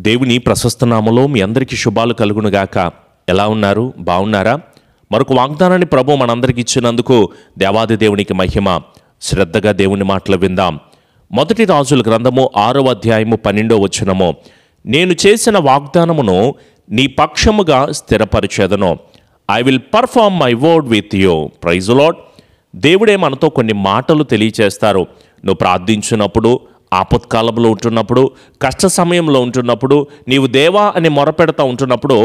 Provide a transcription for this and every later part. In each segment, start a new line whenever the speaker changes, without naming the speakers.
దేవుని ప్రశస్త నామములో మీ అందరికీ శుభాలు కలుగునుగాక. ఎలా ఉన్నారు? బాగున్నారా? మరొక వాగ్దానాన్ని ప్రభు మనందరికి ఇచ్చినందుకు దేవాది దేవునికి మహిమ. శ్రద్ధగా దేవుని మాటలు విందాం. మొదటి రాజుల గ్రంథము 6వ అధ్యాయము 12వ వచనము, నేను చేసిన వాగ్దానమును నీ పక్షముగా స్థిరపరిచేదను. I will perform my word with you. Praise the Lord. దేవుడే మనతో కొన్ని మాటలు తెలియచేస్తారు. నువ్వు ప్రార్థించినప్పుడు, ఆపత్కాలంలో ఉంటున్నప్పుడు, కష్ట సమయంలో ఉంటున్నప్పుడు, నీవు దేవా అని మొరపెడతా ఉంటున్నప్పుడు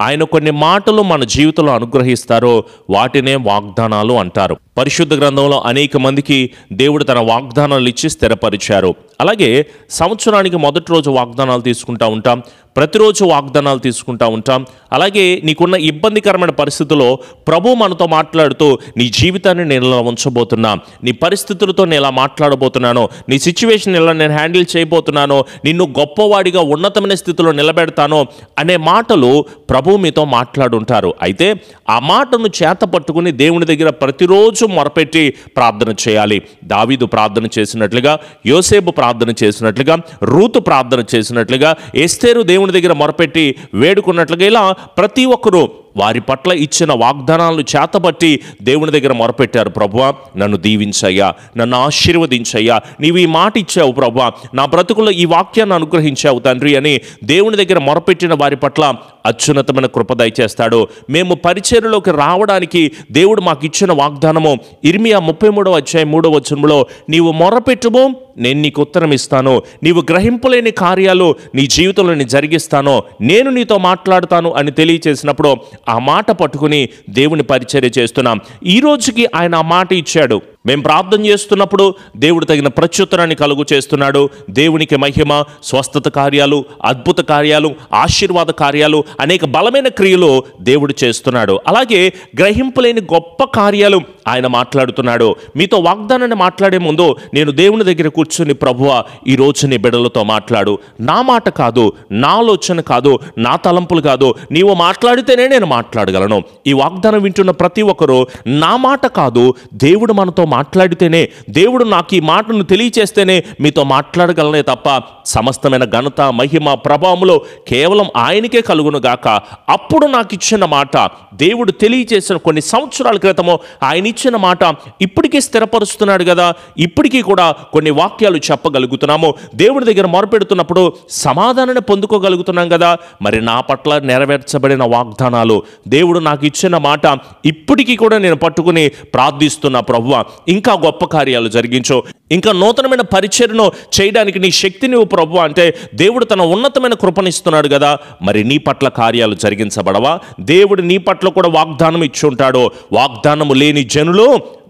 ఆయన కొన్ని మాటలు మన జీవితంలో అనుగ్రహిస్తారు. వాటినే వాగ్దానాలు అంటారు. పరిశుద్ధ గ్రంథంలో అనేక మందికి దేవుడు తన వాగ్దానాలు ఇచ్చి స్థిరపరిచారు. అలాగే సంవత్సరానికి మొదటి రోజు వాగ్దానాలు తీసుకుంటూ ఉంటాం, ప్రతిరోజు వాగ్దానాలు తీసుకుంటూ ఉంటాం. అలాగే నీకున్న ఇబ్బందికరమైన పరిస్థితుల్లో ప్రభు మనతో మాట్లాడుతూ, నీ జీవితాన్ని నేను ఇలా ఉంచబోతున్నా, నీ పరిస్థితులతో నేను ఇలా మాట్లాడబోతున్నాను, నీ సిచ్యువేషన్ ఇలా నేను హ్యాండిల్ చేయబోతున్నాను, నిన్ను గొప్పవాడిగా ఉన్నతమైన స్థితిలో నిలబెడతాను అనే మాటలు ప్రభు మీతో మాట్లాడుంటారు. అయితే ఆ మాటను చేత పట్టుకుని దేవుని దగ్గర ప్రతిరోజు మొరపెట్టి ప్రార్థన చేయాలి. దావీదు ప్రార్థన చేసినట్లుగా, యోసేపు ప్రార్థన చేసినట్లుగా, రూతు ప్రార్థన చేసినట్లుగా, ఎస్తేరు దేవుని దగ్గర మొరపెట్టి వేడుకున్నట్లుగా, ఇలా ప్రతి ఒక్కరూ వారి పట్ల ఇచ్చిన వాగ్దానాలను చేతబట్టి దేవుని దగ్గర మొరపెట్టారు. ప్రభువా, నన్ను దీవించయ్యా, నన్ను ఆశీర్వదించయ్యా, నీవు ఈ మాట ఇచ్చావు ప్రభువా, నా బ్రతుకుల్లో ఈ వాక్యాన్ని అనుగ్రహించావు తండ్రి అని దేవుని దగ్గర మొరపెట్టిన వారి పట్ల అత్యున్నతమైన కృప దయచేస్తాడు. మేము పరిచర్యలోకి రావడానికి దేవుడు మాకు ఇచ్చిన వాగ్దానము ఇర్మియా 33వ అధ్యాయం 3వ వచనంలో, నీవు మొరపెట్టుము, నేను నీకు ఉత్తరం ఇస్తాను, నీవు గ్రహింపులేని కార్యాలు నీ జీవితంలో నేను జరిగిస్తాను, నేను నీతో మాట్లాడుతాను అని తెలియచేసినప్పుడు ఆ మాట పట్టుకుని దేవుని పరిచర్య చేస్తున్నాం. ఈ రోజుకి ఆయన ఆ మాట ఇచ్చాడు. మేము ప్రార్థన చేస్తున్నప్పుడు దేవుడు తగిన ప్రత్యుత్తరాన్ని కలుగు చేస్తున్నాడు. దేవునికి మహిమ. స్వస్థత కార్యాలు, అద్భుత కార్యాలు, ఆశీర్వాద కార్యాలు, అనేక బలమైన క్రియలు దేవుడు చేస్తున్నాడు. అలాగే గ్రహింపులేని గొప్ప కార్యాలు ఆయన మాట్లాడుతున్నాడు. మీతో వాగ్దానాన్ని మాట్లాడే ముందు నేను దేవుని దగ్గర కూర్చుని, ప్రభువా, ఈ రోజు నీ బిడ్డలతో మాట్లాడు, నా మాట కాదు, నా ఆలోచన కాదు, నా తలంపులు కాదు, నీవు మాట్లాడితేనే నేను మాట్లాడగలను. ఈ వాగ్దానం వింటున్న ప్రతి ఒక్కరూ, నా మాట కాదు, దేవుడు మనతో మాట్లాడితేనే, దేవుడు నాకు ఈ మాటను తెలియచేస్తేనే మీతో మాట్లాడగలనే తప్ప సమస్తమైన ఘనత, మహిమ, ప్రభావములో కేవలం ఆయనకే కలుగును గాక. అప్పుడు నాకు ఇచ్చిన మాట, దేవుడు తెలియచేసిన కొన్ని సంవత్సరాల క్రితము ఆయన ఇచ్చిన మాట ఇప్పటికీ స్థిరపరుస్తున్నాడు కదా. ఇప్పటికీ కూడా కొన్ని వాక్యాలు చెప్పగలుగుతున్నాము. దేవుడి దగ్గర మొరపెడుతున్నప్పుడు సమాధానాన్ని పొందుకోగలుగుతున్నాం కదా. మరి నా పట్ల నెరవేర్చబడిన వాగ్దానాలు, దేవుడు నాకు ఇచ్చిన మాట ఇప్పటికీ కూడా నేను పట్టుకుని ప్రార్థిస్తున్నా, ప్రభువా, ఇంకా గొప్ప కార్యాలు జరిగించు, ఇంకా నూతనమైన పరిచర్యను చేయడానికి నీ శక్తి నువ్వు ప్రభువా అంటే దేవుడు తన ఉన్నతమైన కృపనిస్తున్నాడు కదా. మరి నీ పట్ల కార్యాలు జరిగించబడవా? దేవుడు నీ పట్ల కూడా వాగ్దానం ఇచ్చి ఉంటాడు. వాగ్దానము లేని జనులు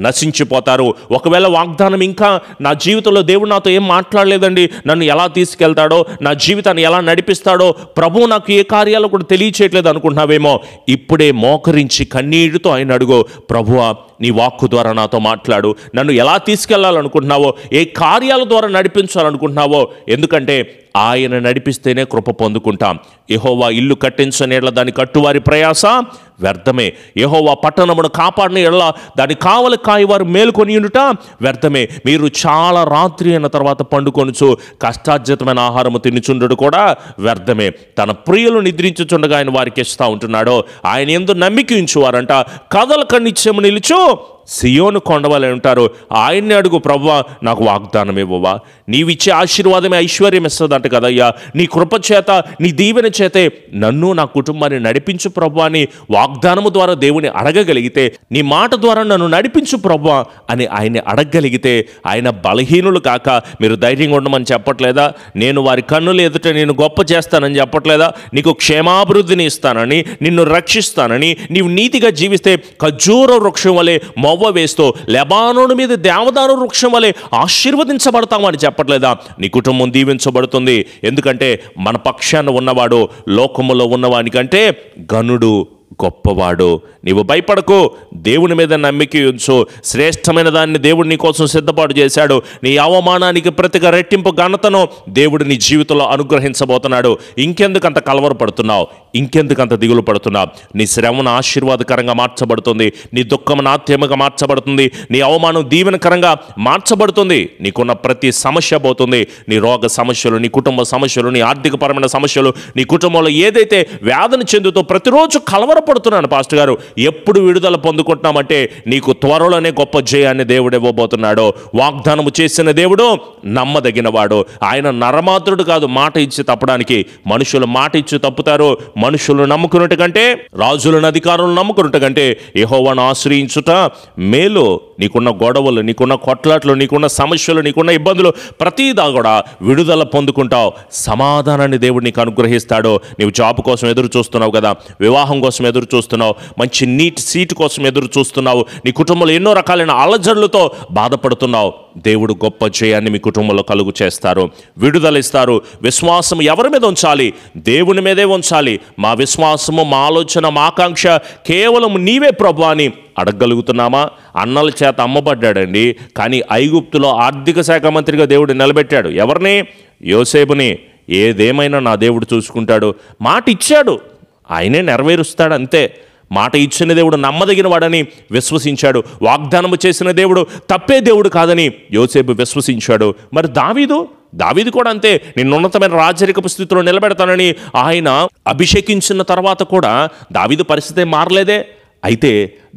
నశించిపోతారు. ఒకవేళ వాగ్దానం ఇంకా నా జీవితంలో దేవుడు నాతో ఏం మాట్లాడలేదండి, నన్ను ఎలా తీసుకెళ్తాడో, నా జీవితాన్ని ఎలా నడిపిస్తాడో, ప్రభువు నాకు ఏ కార్యాలు కూడా తెలియచేయట్లేదు అనుకుంటున్నావేమో, ఇప్పుడే మోకరించి కన్నీటితో ఆయన అడుగు, ప్రభువా, నీ వాక్కు ద్వారా నాతో మాట్లాడు, నన్ను ఎలా తీసుకెళ్లాలనుకుంటున్నావో, ఏ కార్యాల ద్వారా నడిపించాలనుకుంటున్నావో. ఎందుకంటే ఆయన నడిపిస్తేనే కృప పొందుకుంటాం. యెహోవా ఇల్లు కట్టించని ఎడల దాని కట్టువారి ప్రయాస వ్యర్థమే. యెహోవా పట్టణమును కాపాడిన ఎడల దాని కావలి కాయవారు మేలుకొని ఉండుట వ్యర్థమే. మీరు చాలా రాత్రి అయిన తర్వాత పండుకొనుచు కష్టార్జితమైన ఆహారము తినుచుండుట కూడా వ్యర్థమే. తన ప్రియులు నిద్రించుచుండగా ఆయన వారికి ఇస్తా ఉంటున్నాడో. ఆయన యందు నమ్మిక ఉంచువారంట కదలక నిత్యము నిలుచు సియోను కొండవలే ఉంటారు. ఆయన్ని అడుగు, ప్రభువా, నాకు వాగ్దానం ఇవ్వవా, నీవిచ్చే ఆశీర్వాదమే ఐశ్వర్యం ఇస్తుందంట కదయ్యా. నీ కృప చేత, నీ దీవెన చేతే నన్ను, నా కుటుంబాన్ని నడిపించు ప్రభువా అని వాగ్దానము ద్వారా దేవుని అడగగలిగితే, నీ మాట ద్వారా నన్ను నడిపించు ప్రభువా అని ఆయన్ని అడగగలిగితే, ఆయన బలహీనులు కాక మీరు ధైర్యంగా ఉండమని చెప్పట్లేదా? నేను వారి కన్నులు ఎదుట నేను గొప్ప చేస్తానని చెప్పట్లేదా? నీకు క్షేమాభివృద్ధిని ఇస్తానని, నిన్ను రక్షిస్తానని, నీవు నీతిగా జీవిస్తే ఖర్జూర వృక్షం వలె మొవ్వ వేస్తూ లెబానోను మీద దేవదారు వృక్షం వలె ఆశీర్వదించబడతామని చెప్పట్లేదా? నీ కుటుంబం దీవించబడుతుంది. ఎందుకంటే మన పక్షాన ఉన్నవాడు లోకములో ఉన్నవానికంటే ఘనుడు, గొప్పవాడు. నీవు భయపడకు, దేవుని మీద నమ్మిక ఉంచు. శ్రేష్టమైన దాన్ని దేవుడు నీ కోసం సిద్ధపాటు చేశాడు. నీ అవమానానికి ప్రతిగా రెట్టింపు ఘనతను దేవుడు నీ జీవితంలో అనుగ్రహించబోతున్నాడు. ఇంకెందుకంత కలవరపడుతున్నావు? ఇంకెందుకంత దిగులు పడుతున్నావు? నీ శ్రమను ఆశీర్వాదకరంగా మార్చబడుతుంది, నీ దుఃఖం నాట్యముగా మార్చబడుతుంది, నీ అవమానం దీవెనకరంగా మార్చబడుతుంది. నీకున్న ప్రతి సమస్య పోతుంది. నీ రోగ సమస్యలు, నీ కుటుంబ సమస్యలు, నీ ఆర్థికపరమైన సమస్యలు, నీ కుటుంబంలో ఏదైతే వేదన చెందుతో ప్రతిరోజు కలవరపడుతున్నాను పాస్టర్ గారు, ఎప్పుడు విడుదల పొందుకుంటున్నామంటే నీకు త్వరలోనే గొప్ప జయాన్ని దేవుడు ఇవ్వబోతున్నాడు. వాగ్దానము చేసిన దేవుడు నమ్మదగిన వాడు. ఆయన నరమాత్రుడు కాదు మాట ఇచ్చి తప్పడానికి. మనుషులు మాట ఇచ్చి తప్పుతారు. మనుషులు నమ్ముకున్నట్టు కంటే, రాజులను అధికారులను నమ్ముకున్నట్టు కంటే యెహోవాను ఆశ్రయించుట మేలు. నీకున్న గొడవలు, నీకున్న కొట్లాట్లు, నీకున్న సమస్యలు, నీకున్న ఇబ్బందులు ప్రతిదా కూడా విడుదల పొందుకుంటావు. సమాధానాన్ని దేవుడు నీకు అనుగ్రహిస్తాడు. నీవు జాబ్ కోసం ఎదురు చూస్తున్నావు కదా, వివాహం కోసం ఎదురు చూస్తున్నావు, మంచి నీట్ సీటు కోసం ఎదురు చూస్తున్నావు, నీ కుటుంబంలో ఎన్నో రకాలైన అలజడులతో బాధపడుతున్నావు. దేవుడు గొప్ప జయాన్ని మీ కుటుంబంలో కలుగు చేస్తారు, విడుదల ఇస్తారు. విశ్వాసం ఎవరి మీద ఉంచాలి? దేవుని మీదే ఉంచాలి. మా విశ్వాసము, మా ఆలోచన, మా ఆకాంక్ష కేవలం నీవే ప్రభువా అని అడగగలుగుతున్నామా? అన్నల చేత అమ్మబడ్డాడండి, కానీ ఐగుప్తులో ఆర్థిక శాఖ మంత్రిగా దేవుడు నిలబెట్టాడు. ఎవరిని? యోసేపుని. ఏదేమైనా నా దేవుడు చూసుకుంటాడు. మాట ఇచ్చాడు, ఆయనే నెరవేరుస్తాడు, అంతే. మాట ఇచ్చిన దేవుడు నమ్మదగిన వాడని విశ్వసించాడు. వాగ్దానము చేసిన దేవుడు తప్పే దేవుడు కాదని యోసేపు విశ్వసించాడు. మరి దావీదు కూడా అంతే. నిన్ను ఉన్నతమైన రాజరికపు స్థితిలో నిలబెడతానని ఆయన అభిషేకించిన తర్వాత కూడా దావీదు పరిస్థితి మారలేదే. అయితే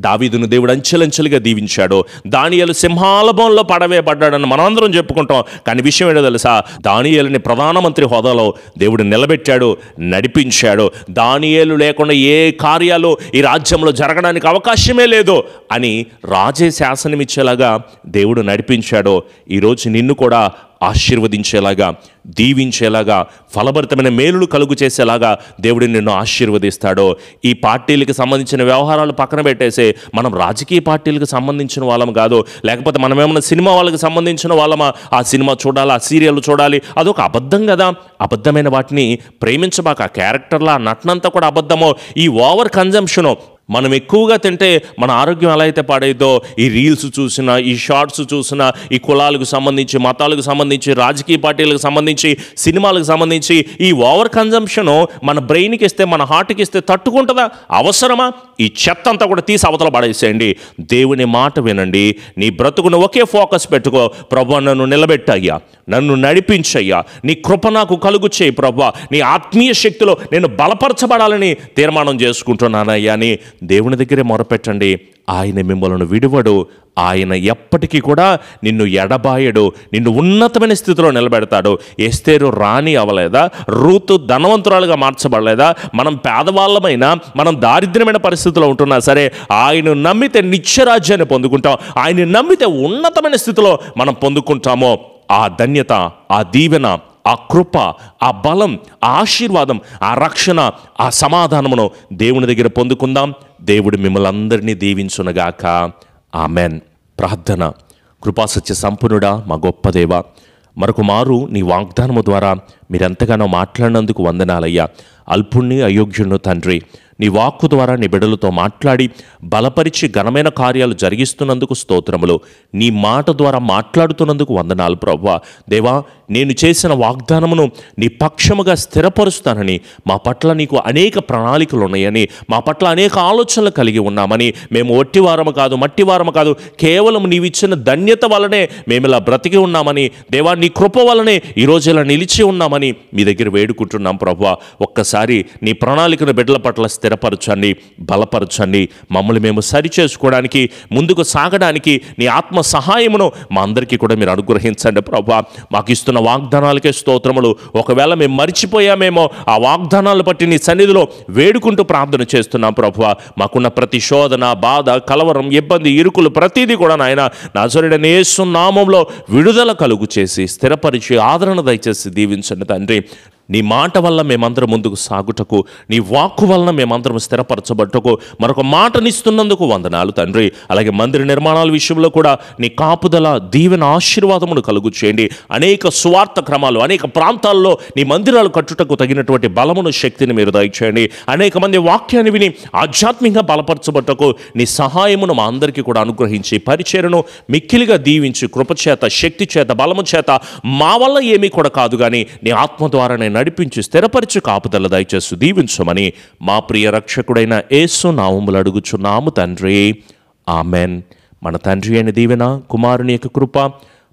దావీదును దేవుడు అంచెలంచెలుగా దీవించాడు. దానియేలు సింహాల బోన్లో పడవేయబడ్డాడని మనందరం చెప్పుకుంటాం. కానీ విషయం ఏంటో తెలుసా? దానియేలుని ప్రధానమంత్రి హోదాలో దేవుడు నిలబెట్టాడు, నడిపించాడు. దానియేలు లేకుండా ఏ కార్యాలు ఈ రాజ్యంలో జరగడానికి అవకాశమే లేదు అని రాజే శాసనమిచ్చేలాగా దేవుడు నడిపించాడు. ఈరోజు నిన్ను కూడా ఆశీర్వదించేలాగా, దీవించేలాగా, ఫలభరితమైన మేలులు కలుగు చేసేలాగా దేవుడు నిన్ను ఆశీర్వదిస్తాడు. ఈ పార్టీలకు సంబంధించిన వ్యవహారాలు పక్కన పెట్టేసి మనం రాజకీయ పార్టీలకు సంబంధించిన వాళ్ళం కాదు, లేకపోతే మనం ఏమన్నా సినిమా వాళ్ళకి సంబంధించిన వాళ్ళమా? ఆ సినిమా చూడాలి, ఆ సీరియల్ చూడాలి, అదొక అబద్ధం కదా. అబద్ధమైన వాటిని ప్రేమించబాక. ఆ క్యారెక్టర్ల నటనంతా కూడా అబద్ధమో. ఈ ఓవర్ కన్జంప్షను, మనం ఎక్కువగా తింటే మన ఆరోగ్యం ఎలా అయితే పాడైద్దో, ఈ రీల్స్ చూసినా, ఈ షార్ట్స్ చూసినా, ఈ కులాలకు సంబంధించి, మతాలకు సంబంధించి, రాజకీయ పార్టీలకు సంబంధించి, సినిమాలకు సంబంధించి ఈ ఓవర్ కన్జంప్షను మన బ్రెయిన్కి ఇస్తే, మన హార్ట్కి ఇస్తే తట్టుకుంటుందా? అవసరమా? ఈ చెత్త అంతా కూడా తీసి అవతల పడేసేయండి. దేవుని మాట వినండి. నీ బ్రతుకును ఒకే ఫోకస్ పెట్టుకో. ప్రభువా, నన్ను నిలబెట్టయ్యా, నన్ను నడిపించయ్యా, నీ కృప నాకు కలుగు చేయి ప్రభువా, నీ ఆత్మీయ శక్తిలో నేను బలపరచబడాలని తీర్మానం చేసుకుంటున్నానయ్యా అని దేవుని దగ్గరే మొరపెట్టండి. ఆయన మిమ్మల్ని విడువడు. ఆయన ఎప్పటికీ కూడా నిన్ను ఎడబాయడు. నిన్ను ఉన్నతమైన స్థితిలో నిలబెడతాడు. ఎస్తేరు రాణి అవ్వలేదా? రూతు ధనవంతురాలుగా మార్చబడలేదా? మనం పేదవాళ్ళమైనా, మనం దారిద్ర్యమైన పరిస్థితిలో ఉంటున్నా సరే, ఆయన నమ్మితే నిత్యరాజ్యాన్ని పొందుకుంటాం. ఆయన నమ్మితే ఉన్నతమైన స్థితిలో మనం పొందుకుంటామో ఆ ధన్యత, ఆ దీవెన, ఆ కృప, ఆ బలం, ఆ ఆశీర్వాదం, ఆ రక్షణ, ఆ సమాధానమును దేవుని దగ్గర పొందుకుందాం. దేవుడు మిమ్మల్ని అందరినీ దీవించునగాక. ఆమెన్. ప్రార్థన. కృపాసత్య సంపన్నుడా, మా గొప్ప దేవ, మరొక మారు నీ వాగ్దానము ద్వారా మీరెంతగానో మాట్లాడినందుకు వందనాలయ్యా. అల్పుణ్ణి, అయోగ్యుణ్ణు తండ్రి, నీ వాక్కు ద్వారా నీ బిడ్డలతో మాట్లాడి బలపరిచి ఘనమైన కార్యాలు జరిగిస్తున్నందుకు స్తోత్రములు. నీ మాట ద్వారా మాట్లాడుతున్నందుకు వందనాలు ప్రభువా. దేవా, నేను చేసిన వాగ్దానమును నీ పక్షముగా స్థిరపరుస్తానని, మా పట్ల నీకు అనేక ప్రణాళికలు ఉన్నాయని, మా పట్ల అనేక ఆలోచనలు కలిగి ఉన్నామని, మేము ఒట్టివారము కాదు, మట్టివారము కాదు, కేవలం నీవిచ్చిన ధన్యత వలనే మేము ఇలా బ్రతికి ఉన్నామని, దేవా నీ కృప వలనే ఈరోజు ఇలా నిలిచి ఉన్నామని మీ దగ్గర వేడుకుంటున్నాం ప్రభువా. ఒక్కసారి నీ ప్రణాళికను బిడ్డల పట్ల స్థిరపరచండి, బలపరచండి. మమ్మల్ని మేము సరి చేసుకోవడానికి, ముందుకు సాగడానికి నీ ఆత్మ సహాయమును మా అందరికీ కూడా మీరు అనుగ్రహించండి ప్రభువా. మాకు ఇస్తున్న వాగ్దానాలకే స్తోత్రములు. ఒకవేళ మేము మర్చిపోయామేమో, ఆ వాగ్దానాలు బట్టి నీ సన్నిధిలో వేడుకుంటూ ప్రార్థన చేస్తున్నాం ప్రభువా. మాకున్న ప్రతి శోధన, బాధ, కలవరం, ఇబ్బంది, ఇరుకులు ప్రతిదీ కూడా నాయన నజరేయుడైన యేసు నామములో విడుదల కలుగు చేసి, స్థిరపరిచి, ఆదరణ దయచేసి దీవించండి తండ్రి. నీ మాట వల్ల మేమందరం ముందుకు సాగుటకు, నీ వాక్కు వలన మేమందరం స్థిరపరచబట్టుకు మరొక మాటనిస్తున్నందుకు వందనాలు తండ్రి. అలాగే మందిర నిర్మాణాల విషయంలో కూడా నీ కాపుదల, దీవెన, ఆశీర్వాదమును కలుగు చేయండి. అనేక స్వార్థ క్రమాలు, అనేక ప్రాంతాల్లో నీ మందిరాలు కట్టుటకు తగినటువంటి బలమును, శక్తిని మీరు దయచేయండి. అనేక మంది వాక్యాన్ని విని ఆధ్యాత్మికంగా బలపరచబట్టుకు నీ సహాయమును మా అందరికీ కూడా అనుగ్రహించి పరిచర్యను మిక్కిలిగా దీవించి కృపచేత, శక్తి చేత, బలము చేత మా వల్ల ఏమీ కూడా కాదు కానీ నీ ఆత్మ ద్వారానే నడిపించి స్థిరపరిచి కాపుదల దయచేస్తూ దీవించమని మా ప్రియ రక్షకుడైన యేసు నామములో అడుగుచున్నాము తండ్రి. ఆమెన్. మన తండ్రి అయిన దీవెన, కుమారుని యొక్క కృప,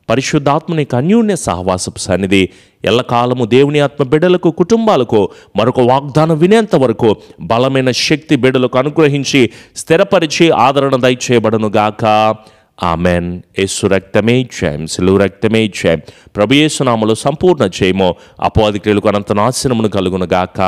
పరిశుద్ధాత్మని యొక్క అన్యోన్య సహవాసపు సన్నిధి ఎల్లకాలము దేవుని ఆత్మ బిడ్డలకు, కుటుంబాలకు మరొక వాగ్దానం వినేంత వరకు బలమైన శక్తి బిడ్డలకు అనుగ్రహించి స్థిరపరిచి ఆదరణ దయచేయబడును గాక. ఆమెన్. యేసు రక్తమే జయం, సిలువ రక్తమే జయం. ప్రభు యేసు నామములో సంపూర్ణ జయము, అపవాది క్రియలకు అనంత నాశనమును కలుగును గాక.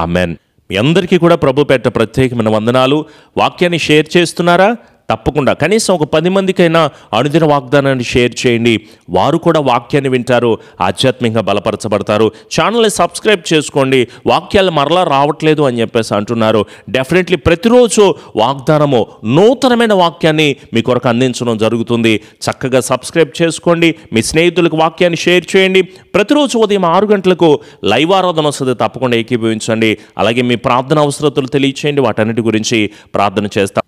ఆమెన్. మీ అందరికీ కూడా ప్రభు పేరిట ప్రత్యేకమైన వందనాలు. వాక్యాన్ని షేర్ చేస్తున్నారా? తప్పకుండా కనీసం ఒక 10 మందికైనా అనుదిన వాగ్దానాన్ని షేర్ చేయండి. వారు కూడా వాక్యాన్ని వింటారు, ఆధ్యాత్మికంగా బలపరచబడతారు. ఛానల్ని సబ్స్క్రైబ్ చేసుకోండి. వాక్యాలు మరలా రావట్లేదు అని చెప్పేసి అంటున్నారు. డెఫినెట్లీ ప్రతిరోజు వాగ్దానము, నూతనమైన వాక్యాన్ని మీ కొరకు అందించడం జరుగుతుంది. చక్కగా సబ్స్క్రైబ్ చేసుకోండి. మీ స్నేహితులకు వాక్యాన్ని షేర్ చేయండి. ప్రతిరోజు ఉదయం 6 గంటలకు లైవ్ ఆరాధన వస్తుంది, తప్పకుండా ఏకీభవించండి. అలాగే మీ ప్రార్థన అవసరతలు తెలియచేయండి, వాటన్నిటి గురించి ప్రార్థన చేస్తాం.